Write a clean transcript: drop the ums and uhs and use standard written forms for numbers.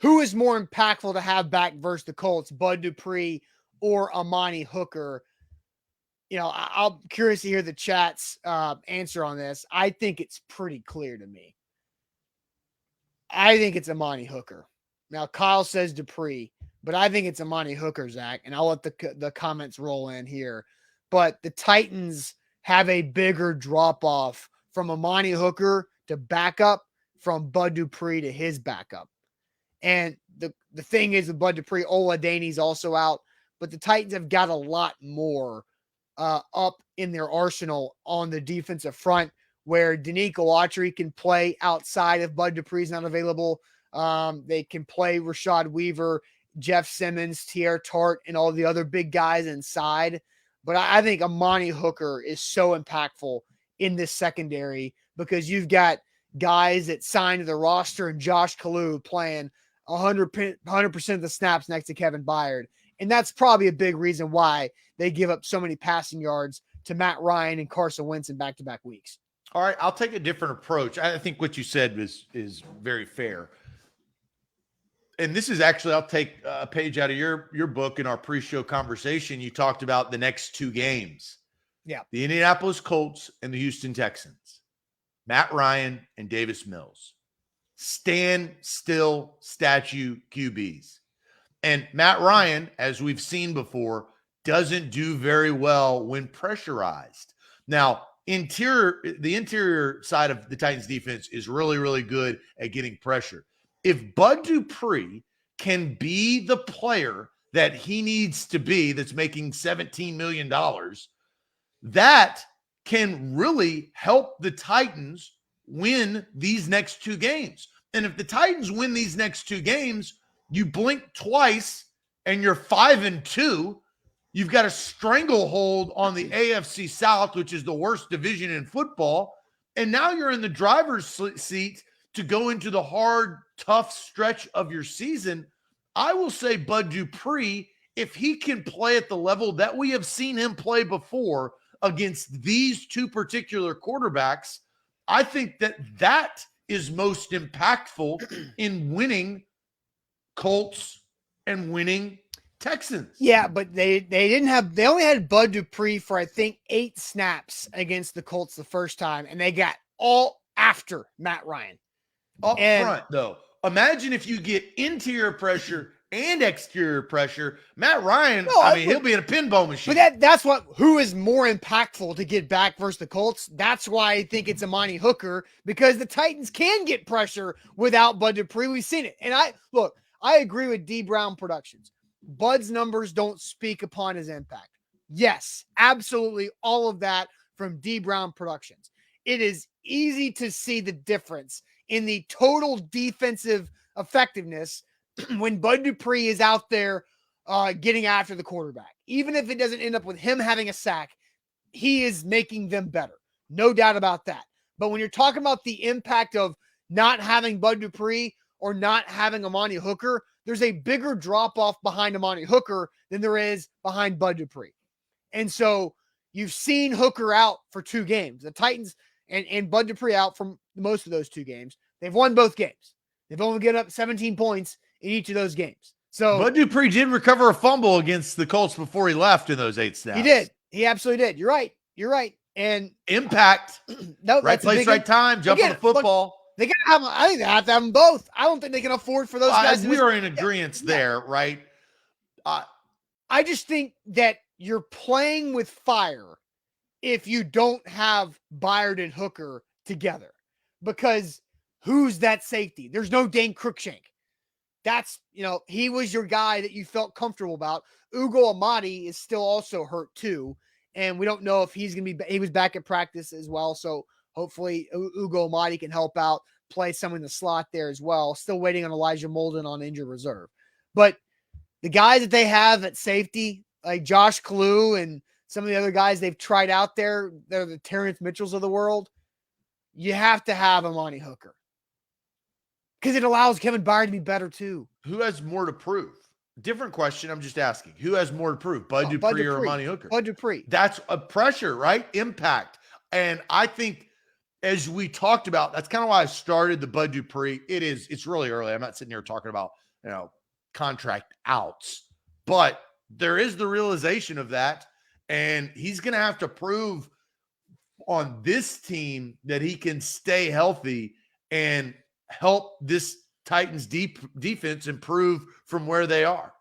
who is more impactful to have back versus the Colts, Bud Dupree or Amani Hooker? I'm curious to hear the chat's answer on this. I think it's pretty clear to me. I think it's Amani Hooker. Now, Kyle says Dupree, but I think it's Amani Hooker, Zach, and I'll let the comments roll in here. But the Titans have a bigger drop-off from Amani Hooker to backup from Bud Dupree to his backup. And the thing is with Bud Dupree, Oladene's also out, but the Titans have got a lot more up in their arsenal on the defensive front, where Danico Autry can play outside if Bud Dupree's not available. They can play Rashad Weaver, Jeff Simmons, Tierre Tart, and all the other big guys inside. But I think Amani Hooker is so impactful in this secondary because you've got guys that signed to the roster and Josh Kalu playing 100% of the snaps next to Kevin Byard. And that's probably a big reason why they give up so many passing yards to Matt Ryan and Carson Wentz in back-to-back weeks. All right, I'll take a different approach. I think what you said is very fair. And this is actually, I'll take a page out of your book in our pre-show conversation. You talked about the next two games. Yeah. The Indianapolis Colts and the Houston Texans. Matt Ryan and Davis Mills. Stand still statue QBs. And Matt Ryan, as we've seen before, doesn't do very well when pressurized. Now, the interior side of the Titans defense is really, really good at getting pressure. If Bud Dupree can be the player that he needs to be, that's making $17 million, that can really help the Titans win these next two games. And if the Titans win these next two games, you blink twice and you're 5-2. You've got a stranglehold on the AFC South, which is the worst division in football. And now you're in the driver's seat to go into the hard, tough stretch of your season. I will say Bud Dupree, if he can play at the level that we have seen him play before against these two particular quarterbacks, I think that is most impactful in winning Colts and winning Texans. Yeah, but they only had Bud Dupree for, I think, 8 snaps against the Colts the first time, and they got all after Matt Ryan. Up front, though. Imagine if you get interior pressure and exterior pressure. Matt Ryan, he'll be in a pinball machine. But that's who is more impactful to get back versus the Colts. That's why I think it's Amani Hooker, because the Titans can get pressure without Bud Dupree. We've seen it. And I agree with D Brown Productions. Bud's numbers don't speak upon his impact. Yes, absolutely all of that from D Brown Productions. It is easy to see the difference in the total defensive effectiveness when Bud Dupree is out there getting after the quarterback. Even if it doesn't end up with him having a sack, he is making them better. No doubt about that. But when you're talking about the impact of not having Bud Dupree or not having Amani Hooker, there's a bigger drop-off behind Amani Hooker than there is behind Bud Dupree. And so you've seen Hooker out for 2 games. The Titans and Bud Dupree out from most of those 2 games. They've won both games. They've only given up 17 points in each of those games. So Bud Dupree did recover a fumble against the Colts before he left in those 8 snaps. He did. He absolutely did. You're right. And impact. No, right place, right time. Jump on the football. Look, they got to have. I think they have to have them both. I don't think they can afford for those guys. We are in agreement there, right? I just think that you're playing with fire if you don't have Byard and Hooker together, because who's that safety? There's no Dane Cruikshank. That's, he was your guy that you felt comfortable about. Ugo Amadi is still also hurt too. And we don't know if he's going to be, he was back at practice as well. So hopefully Ugo Amadi can help out, play someone in the slot there as well. Still waiting on Elijah Molden on injured reserve. But the guys that they have at safety, like Josh Kalu and some of the other guys they've tried out there, they're the Terrence Mitchells of the world. You have to have Amani Hooker, because it allows Kevin Byard to be better too. Who has more to prove? Different question. I'm just asking. Who has more to prove? Bud Dupree or Amani Hooker? Bud Dupree. That's a pressure, right? Impact. And I think as we talked about, that's kind of why I started the Bud Dupree. It's really early. I'm not sitting here talking about, contract outs, but there is the realization of that. And he's going to have to prove on this team that he can stay healthy and help this Titans defense improve from where they are.